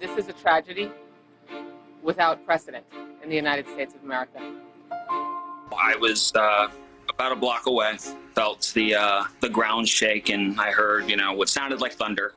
This is a tragedy without precedent in the United States of America. I was about a block away, felt the ground shake, and I heard, what sounded like thunder.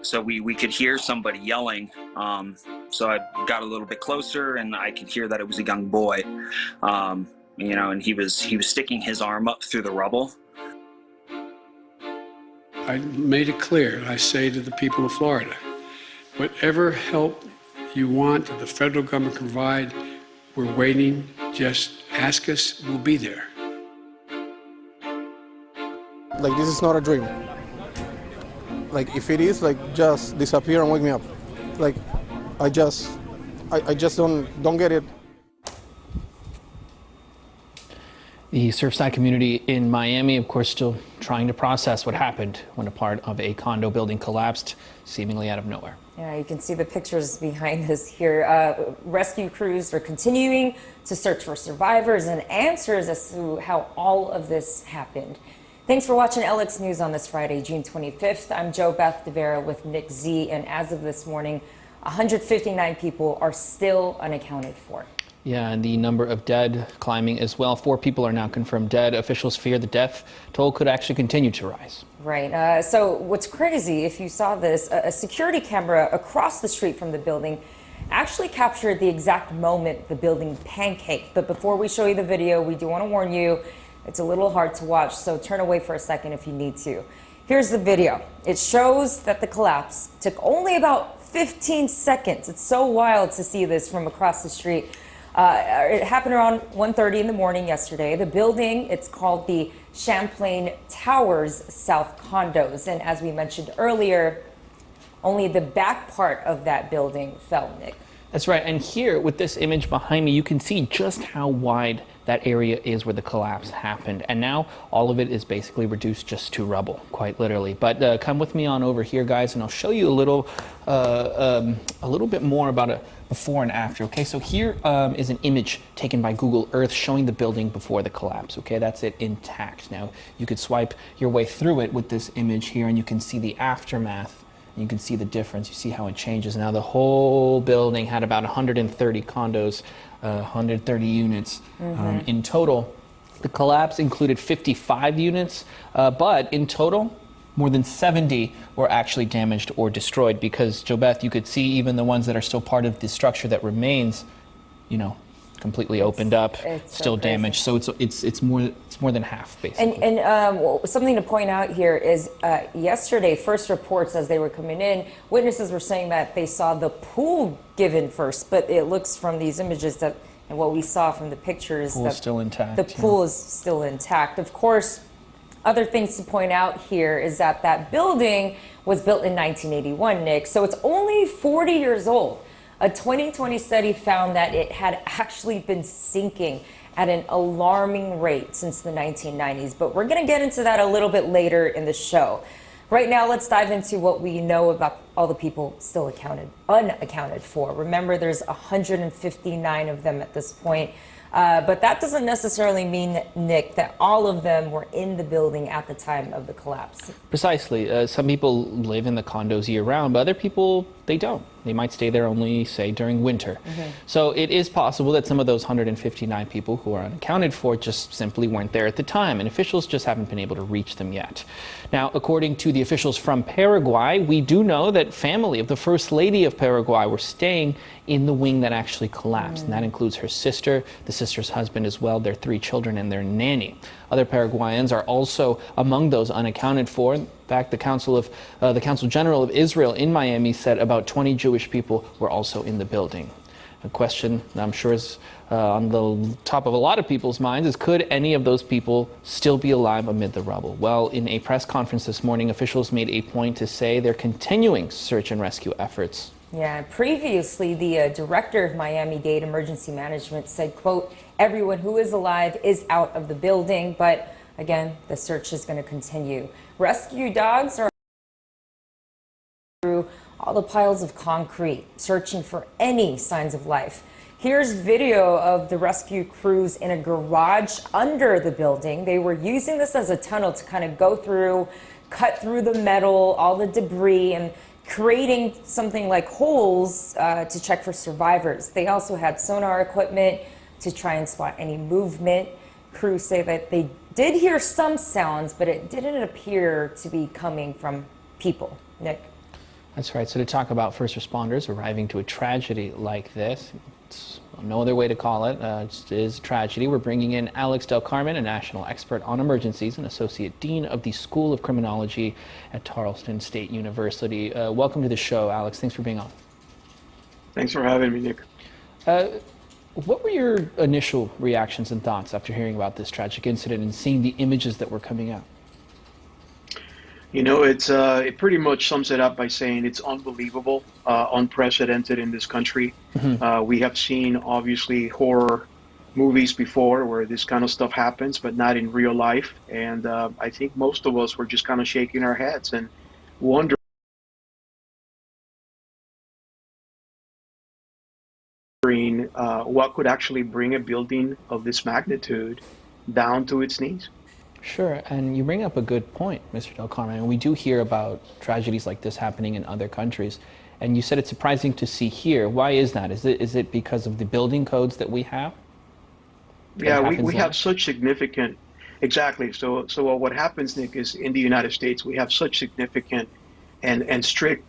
So we could hear somebody yelling. So I got a little bit closer, and I could hear that it was a young boy. And he was sticking his arm up through the rubble. I made it clear. I say to the people of Florida, whatever help you want that the federal government can provide, we're waiting. Just ask us, we'll be there. Like, this is not a dream. Like, if it is, like, just disappear and wake me up. Like, I just don't get it. The Surfside community in Miami, of course, still trying to process what happened when a part of a condo building collapsed, seemingly out of nowhere. Yeah, you can see the pictures behind us here. Rescue crews are continuing to search for survivors and answers as to how all of this happened. Thanks for watching LX News on this Friday, June 25th. I'm Jo Beth DeVera with Nick Z, and as of this morning, 159 people are still unaccounted for. Yeah, and the number of dead climbing as well. 4 people are now confirmed dead. Officials fear the death toll could actually continue to rise. Right. So what's crazy, if you saw this, a security camera across the street from the building actually captured the exact moment the building pancaked. But before we show you the video, we do want to warn you, it's a little hard to watch, so turn away for a second if you need to. Here's the video. It shows that the collapse took only about 15 seconds. It's so wild to see this from across the street. It happened around 1:30 in the morning yesterday. The building, it's called the Champlain Towers South Condos. And as we mentioned earlier, only the back part of that building fell, Nick. That's right. And here with this image behind me, you can see just how wide that area is where the collapse happened. And now all of it is basically reduced just to rubble, quite literally. But come with me on over here, guys, and I'll show you a little bit more about a before and after. Okay, so here is an image taken by Google Earth showing the building before the collapse. Okay, that's it intact. Now you could swipe your way through it with this image here, and you can see the aftermath. You can see the difference. You see how it changes. Now the whole building had about 130 condos, 130 units in total. The collapse included 55 units, but in total, more than 70 were actually damaged or destroyed, because, Jo Beth, you could see even the ones that are still part of the structure that remains, completely opened up, still damaged. So it's more than half, basically. And something to point out here is yesterday, first reports as they were coming in, witnesses were saying that they saw the pool given first, but it looks from these images that, and what we saw from the pictures, the pool is still intact. The pool is still intact. Of course, other things to point out here is that that building was built in 1981, Nick, so it's only 40 years old. A 2020 study found that it had actually been sinking at an alarming rate since the 1990s, but we're going to get into that a little bit later in the show. Right now, let's dive into what we know about all the people still unaccounted for. Remember, there's 159 of them at this point. But that doesn't necessarily mean, Nick, that all of them were in the building at the time of the collapse. Precisely. Some people live in the condos year-round, but other people, they don't. They might stay there only, say, during winter. So it is possible that some of those 159 people who are unaccounted for just simply weren't there at the time, and officials just haven't been able to reach them yet. Now, according to the officials from Paraguay, we do know that family of the First Lady of Paraguay were staying in the wing that actually collapsed, and that includes her sister, the sister's husband as well, their 3 children, and their nanny. Other Paraguayans are also among those unaccounted for. In fact, the Council General of Israel in Miami said about 20 Jewish people were also in the building. A question that I'm sure is on the top of a lot of people's minds is, could any of those people still be alive amid the rubble? Well, in a press conference this morning, officials made a point to say they're continuing search and rescue efforts. Yeah, previously, the director of Miami-Dade Emergency Management said, quote, everyone who is alive is out of the building, but again, the search is going to continue. Rescue dogs are through all the piles of concrete, searching for any signs of life. Here's video of the rescue crews in a garage under the building. They were using this as a tunnel to kind of go through, cut through the metal, all the debris, and creating something like holes to check for survivors. They also had sonar equipment to try and spot any movement. Crews say that they did hear some sounds, but it didn't appear to be coming from people. Nick? That's right. So to talk about first responders arriving to a tragedy like this, it's no other way to call it. It is a tragedy. We're bringing in Alex Del Carmen, a national expert on emergencies and associate dean of the School of Criminology at Tarleton State University. Welcome to the show, Alex. Thanks for being on. Thanks for having me, Nick. What were your initial reactions and thoughts after hearing about this tragic incident and seeing the images that were coming out? You know, it pretty much sums it up by saying it's unbelievable, unprecedented in this country. We have seen, obviously, horror movies before where this kind of stuff happens, but not in real life. And I think most of us were just kind of shaking our heads and wondering what could actually bring a building of this magnitude down to its knees. Sure, and you bring up a good point, Mr. Del Carmen. And we do hear about tragedies like this happening in other countries. And you said it's surprising to see here. Why is that? Is it because of the building codes that we have? Yeah, we have such significant, exactly. So what happens, Nick, is in the United States, we have such significant and strict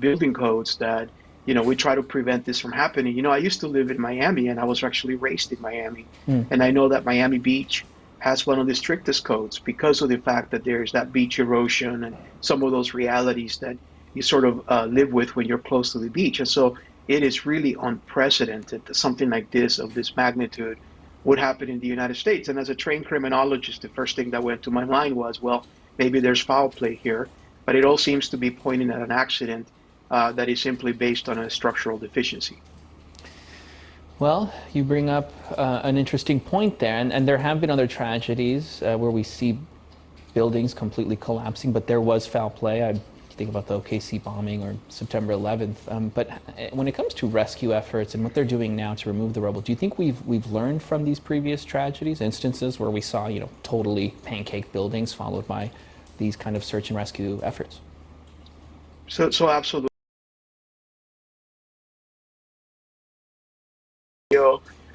building codes that, you know, we try to prevent this from happening. You know, I used to live in Miami, and I was actually raised in Miami. And I know that Miami Beach has one of the strictest codes because of the fact that there's that beach erosion and some of those realities that you sort of live with when you're close to the beach. And so it is really unprecedented that something like this, of this magnitude, would happen in the United States. And as a trained criminologist, the first thing that went to my mind was, well, maybe there's foul play here. But it all seems to be pointing at an accident that is simply based on a structural deficiency. Well, you bring up an interesting point there, and there have been other tragedies where we see buildings completely collapsing, but there was foul play. I think about the OKC bombing or September 11th. But when it comes to rescue efforts and what they're doing now to remove the rubble, do you think we've learned from these previous tragedies, instances where we saw, you know, totally pancake buildings followed by these kind of search and rescue efforts? So absolutely.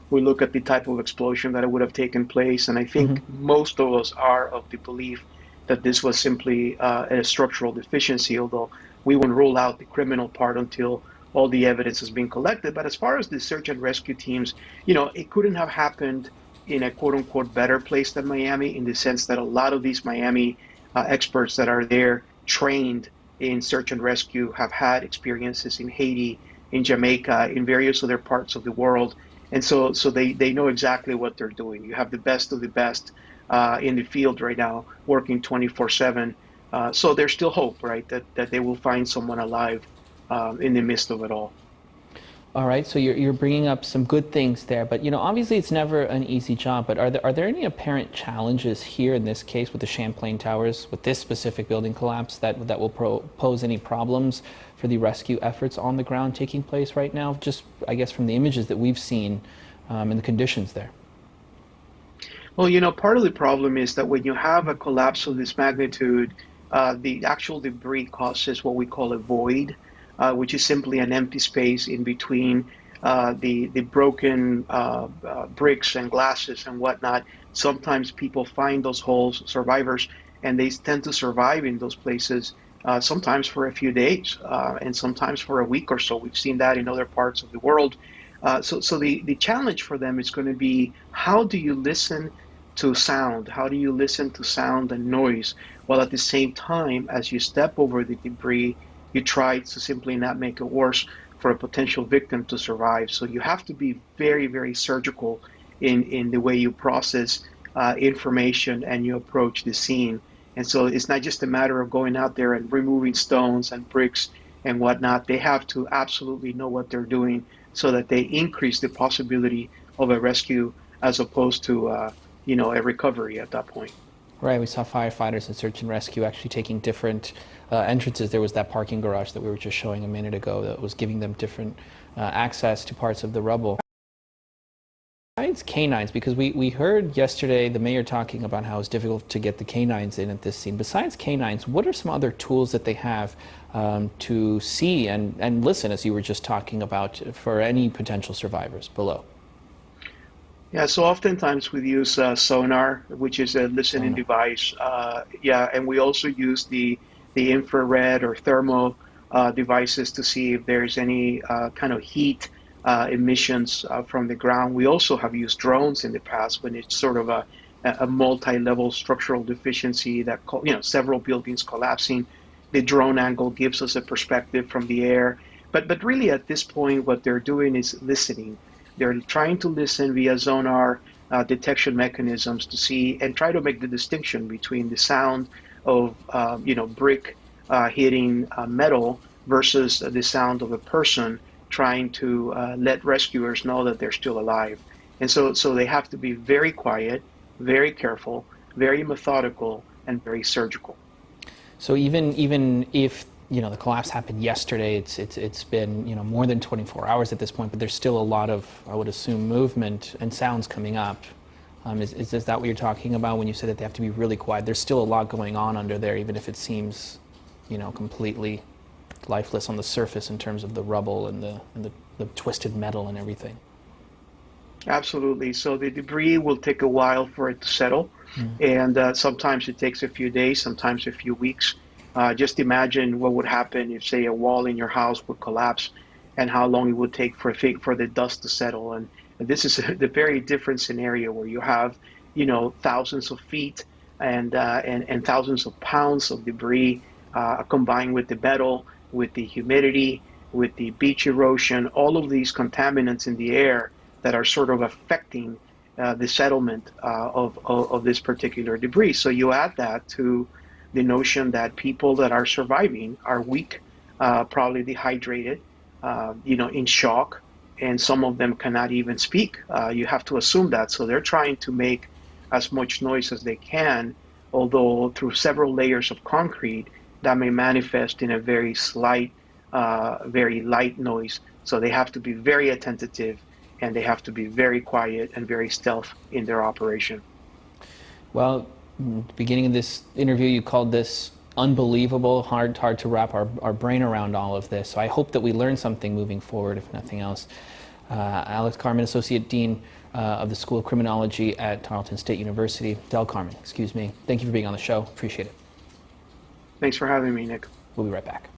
We look at the type of explosion that would have taken place, and I think most of us are of the belief that this was simply a structural deficiency, although we won't rule out the criminal part until all the evidence has been collected. But as far as the search and rescue teams, you know, it couldn't have happened in a quote-unquote better place than Miami, in the sense that a lot of these Miami experts that are there trained in search and rescue have had experiences in Haiti, in Jamaica, in various other parts of the world. And so they know exactly what they're doing. You have the best of the best in the field right now, working 24/7. So there's still hope, right, that they will find someone alive in the midst of it all. All right, so you're bringing up some good things there, but you know, obviously it's never an easy job. But are there any apparent challenges here in this case with the Champlain Towers, with this specific building collapse, that will pose any problems for the rescue efforts on the ground taking place right now? Just, I guess, from the images that we've seen and the conditions there. Well, you know, part of the problem is that when you have a collapse of this magnitude, the actual debris causes what we call a void, which is simply an empty space in between the broken bricks and glasses and whatnot. Sometimes people find those holes, survivors, and they tend to survive in those places, sometimes for a few days and sometimes for a week or so. We've seen that in other parts of the world. So the challenge for them is going to be, how do you listen to sound? How do you listen to sound and noise while at the same time, as you step over the debris, you try to simply not make it worse for a potential victim to survive? So you have to be very, very surgical in the way you process information and you approach the scene. And so it's not just a matter of going out there and removing stones and bricks and whatnot. They have to absolutely know what they're doing so that they increase the possibility of a rescue as opposed to you know, a recovery at that point. Right, we saw firefighters and search and rescue actually taking different entrances. There was that parking garage that we were just showing a minute ago that was giving them different access to parts of the rubble. Why besides canines, because we heard yesterday the mayor talking about how it's difficult to get the canines in at this scene. Besides canines, what are some other tools that they have to see and listen, as you were just talking about, for any potential survivors below? Yeah, so oftentimes we use sonar, which is a listening device. Yeah, and we also use the infrared or thermal devices to see if there's any kind of heat emissions from the ground. We also have used drones in the past when it's sort of a multi-level structural deficiency that, several buildings collapsing. The drone angle gives us a perspective from the air. But really at this point, what they're doing is listening. They're trying to listen via sonar detection mechanisms to see and try to make the distinction between the sound of brick hitting metal versus the sound of a person trying to let rescuers know that they're still alive. And so they have to be very quiet, very careful, very methodical, and very surgical. So even if the collapse happened yesterday, it's been more than 24 hours at this point, but there's still a lot of, I would assume, movement and sounds coming up. Is that what you're talking about when you say that they have to be really quiet? There's still a lot going on under there, even if it seems completely lifeless on the surface in terms of the rubble and the twisted metal and everything. Absolutely. So the debris will take a while for it to settle, and sometimes it takes a few days, sometimes a few weeks. Just imagine what would happen if, say, a wall in your house would collapse, and how long it would take for the dust to settle. And this is the very different scenario where you have, thousands of feet and thousands of pounds of debris combined with the metal, with the humidity, with the beach erosion, all of these contaminants in the air that are sort of affecting the settlement of this particular debris. So you add that to the notion that people that are surviving are weak, probably dehydrated, in shock, and some of them cannot even speak. You have to assume that. So they're trying to make as much noise as they can, although through several layers of concrete, that may manifest in a very slight, very light noise. So they have to be very attentive, and they have to be very quiet and very stealth in their operation. Well, at the beginning of this interview, you called this unbelievable, hard to wrap our brain around all of this. So I hope that we learn something moving forward, if nothing else. Alex Carmen, Associate Dean of the School of Criminology at Tarleton State University. Del Carmen, excuse me. Thank you for being on the show. Appreciate it. Thanks for having me, Nick. We'll be right back.